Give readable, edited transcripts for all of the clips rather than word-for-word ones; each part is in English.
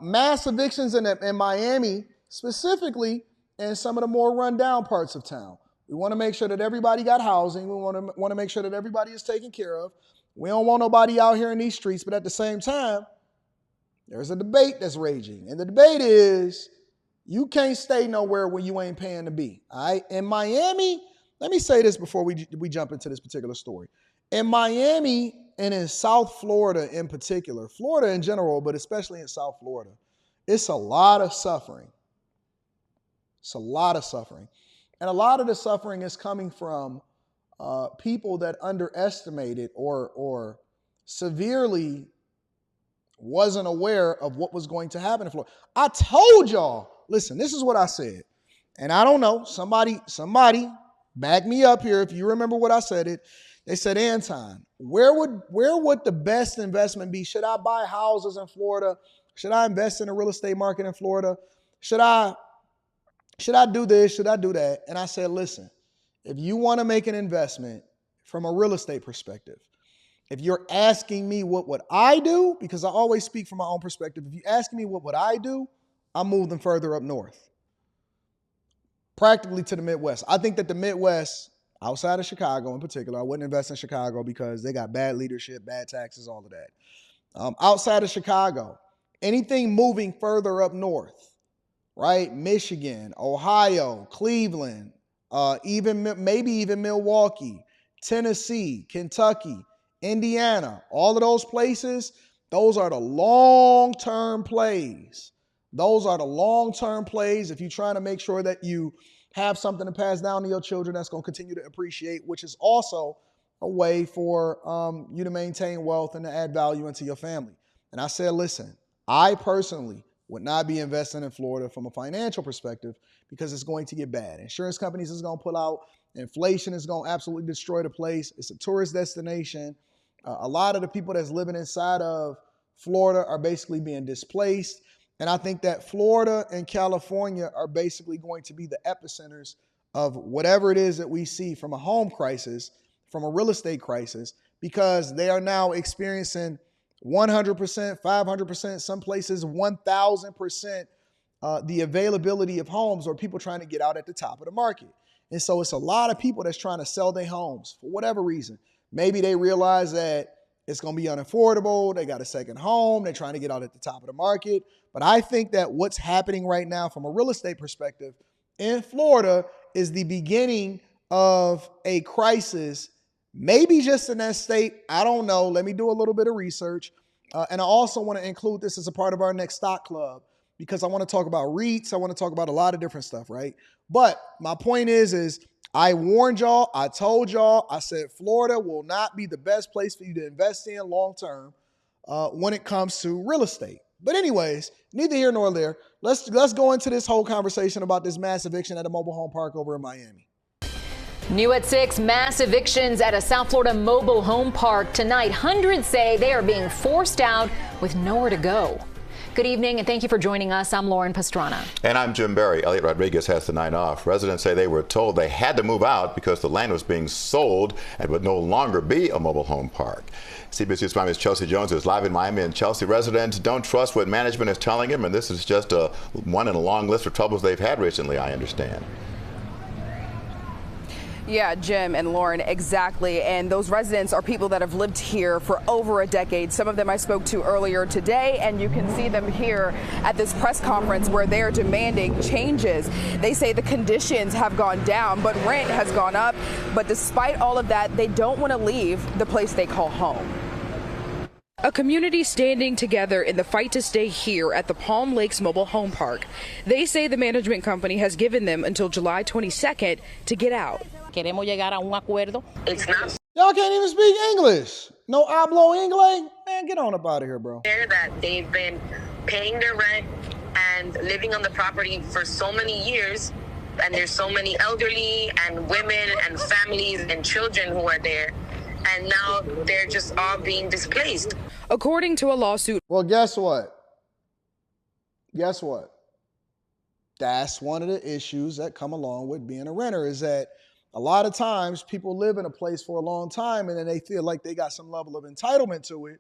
Mass evictions in Miami, specifically in some of the more rundown parts of town. We want to make sure that everybody got housing. We want to make sure that everybody is taken care of. We don't want nobody out here in these streets, but at the same time, there's a debate that's raging. And the debate is, you can't stay nowhere where you ain't paying to be. All right? In Miami, let me say this before we jump into this particular story. In Miami and in South Florida in particular, Florida in general, but especially in South Florida, it's a lot of suffering. It's a lot of suffering. And a lot of the suffering is coming from people that underestimated or severely wasn't aware of what was going to happen in Florida. I told y'all, listen, this is what I said. And I don't know, somebody back me up here if you remember what I said it. They said, Anton, where would the best investment be? Should I buy houses in Florida? Should I invest in the real estate market in Florida? Should I do this? Should I do that? And I said, listen, if you want to make an investment from a real estate perspective, if you're asking me what would I do, because I always speak from my own perspective, if you ask me what would I do, I'm moving further up north, practically to the Midwest. I think that the Midwest, outside of Chicago in particular, I wouldn't invest in Chicago because they got bad leadership, bad taxes, all of that. Outside of Chicago, anything moving further up north, right? Michigan, Ohio, Cleveland, maybe even Milwaukee, Tennessee, Kentucky, Indiana, all of those places, those are the long-term plays. Those are the long-term plays if you're trying to make sure that you have something to pass down to your children that's going to continue to appreciate, which is also a way for you to maintain wealth and to add value into your family. And I said, listen, I personally would not be investing in Florida from a financial perspective because it's going to get bad. Insurance companies is going to pull out. Inflation is going to absolutely destroy the place. It's a tourist destination. A lot of the people that's living inside of Florida are basically being displaced. And I think that Florida and California are basically going to be the epicenters of whatever it is that we see from a home crisis, from a real estate crisis, because they are now experiencing 100%, 500%, some places 1,000% the availability of homes or people trying to get out at the top of the market. And so it's a lot of people that's trying to sell their homes for whatever reason. Maybe they realize that it's going to be unaffordable. They got a second home. They're trying to get out at the top of the market. But I think that what's happening right now from a real estate perspective in Florida is the beginning of a crisis, maybe just in that state. I don't know. Let me do a little bit of research. And I also want to include this as a part of our next stock club because I want to talk about REITs. I want to talk about a lot of different stuff, right? But my point is I warned y'all, I told y'all, I said Florida will not be the best place for you to invest in long term when it comes to real estate. But anyways, neither here nor there. Let's go into this whole conversation about this mass eviction at a mobile home park over in Miami. New at 6, mass evictions at a South Florida mobile home park tonight. Hundreds say they are being forced out with nowhere to go. Good evening, and thank you for joining us. I'm Lauren Pastrana. And I'm Jim Berry. Elliot Rodriguez has the night off. Residents say they were told they had to move out because the land was being sold and would no longer be a mobile home park. CBS News Miami's Chelsea Jones is live in Miami, and Chelsea, residents don't trust what management is telling them, and this is just one in a long list of troubles they've had recently, I understand. Yeah, Jim and Lauren, exactly. And those residents are people that have lived here for over a decade. Some of them I spoke to earlier today, and you can see them here at this press conference where they're demanding changes. They say the conditions have gone down, but rent has gone up. But despite all of that, they don't want to leave the place they call home. A community standing together in the fight to stay here at the Palm Lakes Mobile Home Park. They say the management company has given them until July 22nd to get out. Queremos llegar a un acuerdo. It's not. Y'all can't even speak English. No hablo inglés? Man, get on up out of here, bro. That they've been paying their rent and living on the property for so many years, and there's so many elderly and women and families and children who are there, and now they're just all being displaced. According to a lawsuit. Well, guess what? Guess what? That's one of the issues that come along with being a renter, is that a lot of times people live in a place for a long time and then they feel like they got some level of entitlement to it.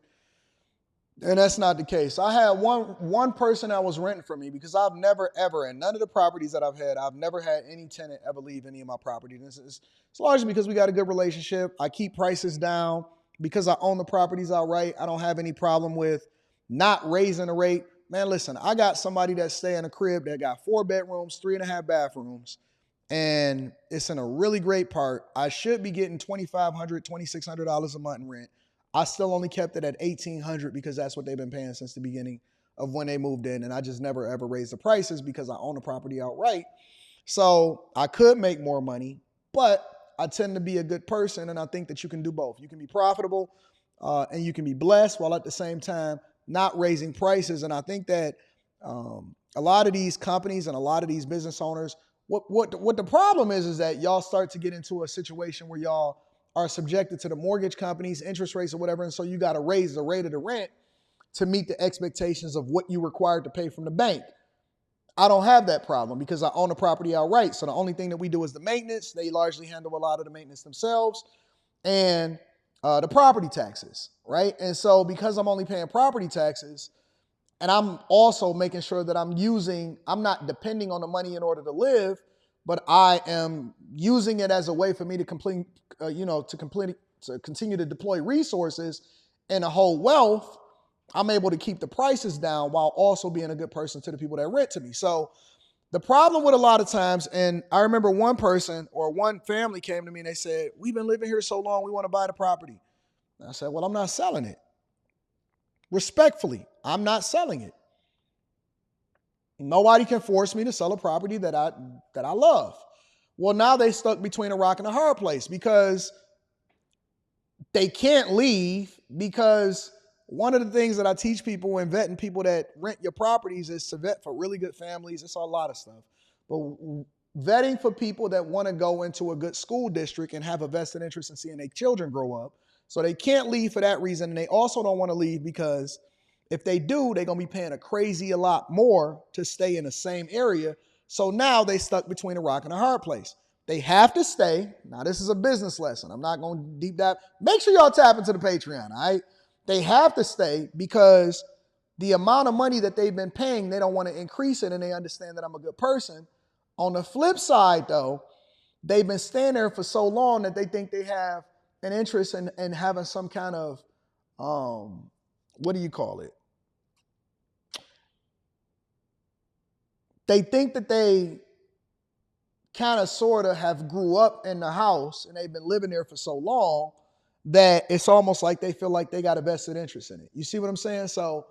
And that's not the case. I had one person that was renting from me because I've never, ever, in none of the properties that I've had, I've never had any tenant ever leave any of my property. It's largely because we got a good relationship. I keep prices down because I own the properties outright. I don't have any problem with not raising the rate. Man, listen, I got somebody that stay in a crib that got 4 bedrooms, 3.5 bathrooms, and it's in a really great part. I should be getting $2,500, $2,600 a month in rent. I still only kept it at $1,800 because that's what they've been paying since the beginning of when they moved in. And I just never, ever raised the prices because I own the property outright. So I could make more money, but I tend to be a good person. And I think that you can do both. You can be profitable and you can be blessed while at the same time not raising prices. And I think that a lot of these companies and a lot of these business owners, what the problem is that y'all start to get into a situation where y'all are subjected to the mortgage companies, interest rates or whatever. And so you got to raise the rate of the rent to meet the expectations of what you required to pay from the bank. I don't have that problem because I own the property outright. So the only thing that we do is the maintenance. They largely handle a lot of the maintenance themselves and the property taxes, right? And so because I'm only paying property taxes and I'm also making sure that I'm not depending on the money in order to live, but I am using it as a way for me to continue to deploy resources and a whole wealth. I'm able to keep the prices down while also being a good person to the people that rent to me. So the problem with a lot of times, and I remember one person or one family came to me and they said, we've been living here so long, we want to buy the property. And I said, well, I'm not selling it. Respectfully, I'm not selling it. Nobody can force me to sell a property that I love. Well, now they stuck between a rock and a hard place because they can't leave, because one of the things that I teach people when vetting people that rent your properties is to vet for really good families. It's a lot of stuff. But vetting for people that want to go into a good school district and have a vested interest in seeing their children grow up. So they can't leave for that reason. And they also don't want to leave because if they do, they're going to be paying a lot more to stay in the same area. So now they stuck between a rock and a hard place. They have to stay. Now, this is a business lesson. I'm not going to deep dive. Make sure y'all tap into the Patreon, all right? They have to stay because the amount of money that they've been paying, they don't want to increase it, and they understand that I'm a good person. On the flip side, though, they've been staying there for so long that they think they have an interest in having some kind of, what do you call it? They think that they kind of sort of have grew up in the house and they've been living there for so long that it's almost like they feel like they got a vested interest in it. You see what I'm saying? So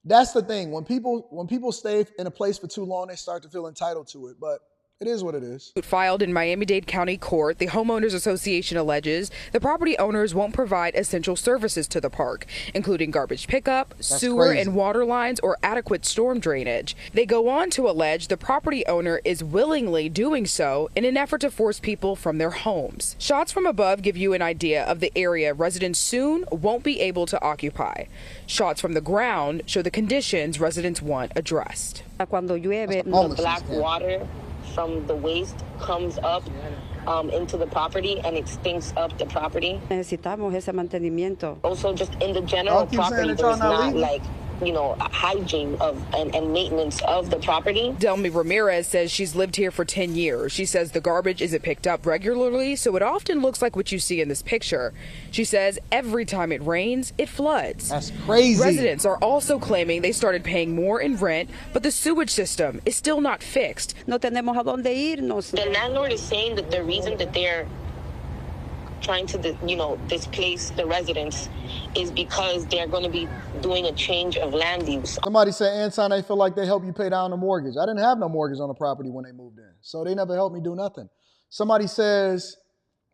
that's the thing. When people stay in a place for too long, they start to feel entitled to it. But it is what it is. Filed in Miami-Dade County Court, the Homeowners Association alleges the property owners won't provide essential services to the park, including garbage pickup, sewer and water lines, or adequate storm drainage. They go on to allege the property owner is willingly doing so in an effort to force people from their homes. Shots from above give you an idea of the area residents soon won't be able to occupy. Shots from the ground show the conditions residents want addressed. Cuando llueve, the black water from the waste comes up into the property and it stinks up the property. Necesitamos ese mantenimiento. Also, just in the general property, there's not like, hygiene and maintenance of the property. Delmy Ramirez says she's lived here for 10 years. She says the garbage isn't picked up regularly, so it often looks like what you see in this picture. She says every time it rains, it floods. That's crazy. Residents are also claiming they started paying more in rent, but the sewage system is still not fixed. No tenemos a dónde irnos. The landlord is saying that the reason that they're trying to, displace the residents is because they're going to be doing a change of land use. Somebody said, Anton, they feel like they help you pay down the mortgage. I didn't have no mortgage on the property when they moved in, so they never helped me do nothing. Somebody says,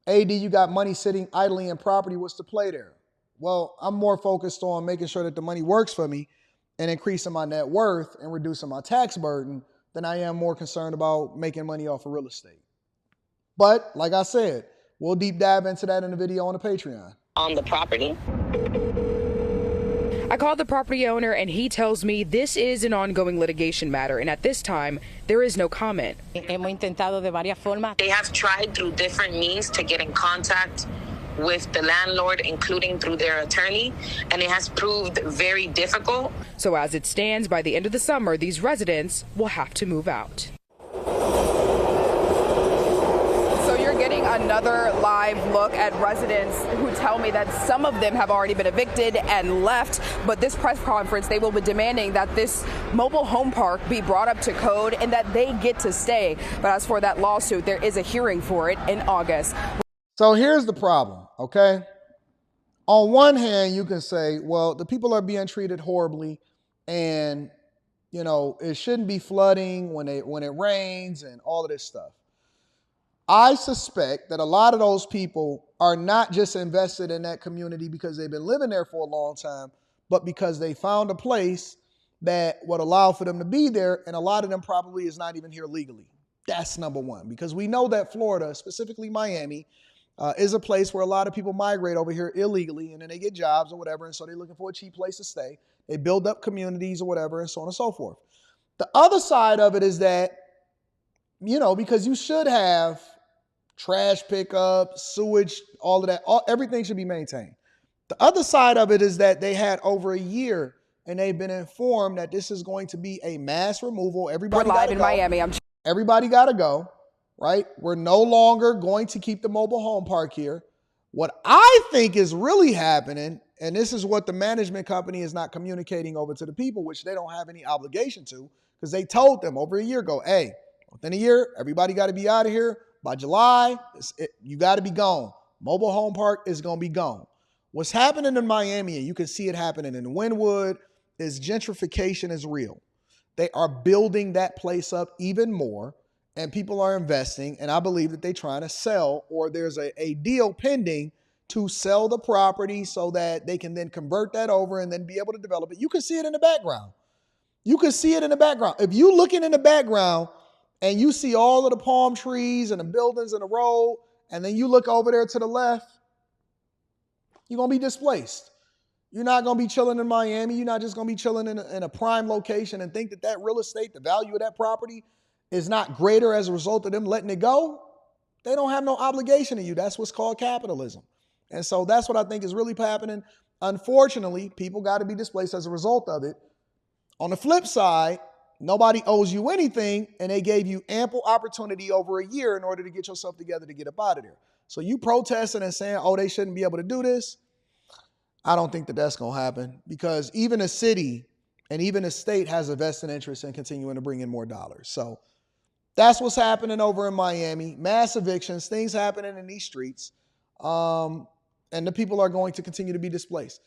AD, you got money sitting idly in property. What's the play there? Well, I'm more focused on making sure that the money works for me and increasing my net worth and reducing my tax burden than I am more concerned about making money off of real estate. But like I said, we'll deep dive into that in a video on the Patreon. On the property. I called the property owner and he tells me this is an ongoing litigation matter, and at this time, there is no comment. Hemos intentado de varias formas. They have tried through different means to get in contact with the landlord, including through their attorney, and it has proved very difficult. So as it stands, by the end of the summer, these residents will have to move out. So you're getting another live look at residents who tell me that some of them have already been evicted and left, but this press conference, they will be demanding that this mobile home park be brought up to code and that they get to stay. But as for that lawsuit, there is a hearing for it in August. So here's the problem, okay? On one hand, you can say, well, the people are being treated horribly, and you know, it shouldn't be flooding when it rains and all of this stuff. I suspect that a lot of those people are not just invested in that community because they've been living there for a long time, but because they found a place that would allow for them to be there, and a lot of them probably is not even here legally. That's number one, because we know that Florida, specifically Miami, is a place where a lot of people migrate over here illegally, and then they get jobs or whatever, and so they're looking for a cheap place to stay. They build up communities or whatever, and so on and so forth. The other side of it is that, you know, because you should have trash pickup, sewage, all of that, everything should be maintained. The other side of it is that they had over a year, and they've been informed that this is going to be a mass removal. Everybody We're live in go. Miami. Everybody got to go, right? We're no longer going to keep the mobile home park here. What I think is really happening, and this is what the management company is not communicating over to the people, which they don't have any obligation to, because they told them over a year ago, hey, within a year, everybody got to be out of here. By July, you got to be gone. Mobile home park is going to be gone. What's happening in Miami, and you can see it happening in Wynwood, is gentrification is real. They are building that place up even more, and people are investing, and I believe that they're trying to sell, or there's a deal pending to sell the property so that they can then convert that over and then be able to develop it. You can see it in the background. You can see it in the background. If you're looking in the background and you see all of the palm trees and the buildings and the road, and then you look over there to the left, you're going to be displaced. You're not going to be chilling in Miami. You're not just going to be chilling in a prime location and think that that real estate, the value of that property is not greater as a result of them letting it go. They don't have no obligation to you. That's what's called capitalism. And so that's what I think is really happening. Unfortunately, people got to be displaced as a result of it. On the flip side, nobody owes you anything, and they gave you ample opportunity over a year in order to get yourself together to get up out of there. So you protesting and saying, oh, they shouldn't be able to do this. I don't think that that's going to happen, because even a city and even a state has a vested interest in continuing to bring in more dollars. So that's what's happening over in Miami. Mass evictions, things happening in these streets. And the people are going to continue to be displaced.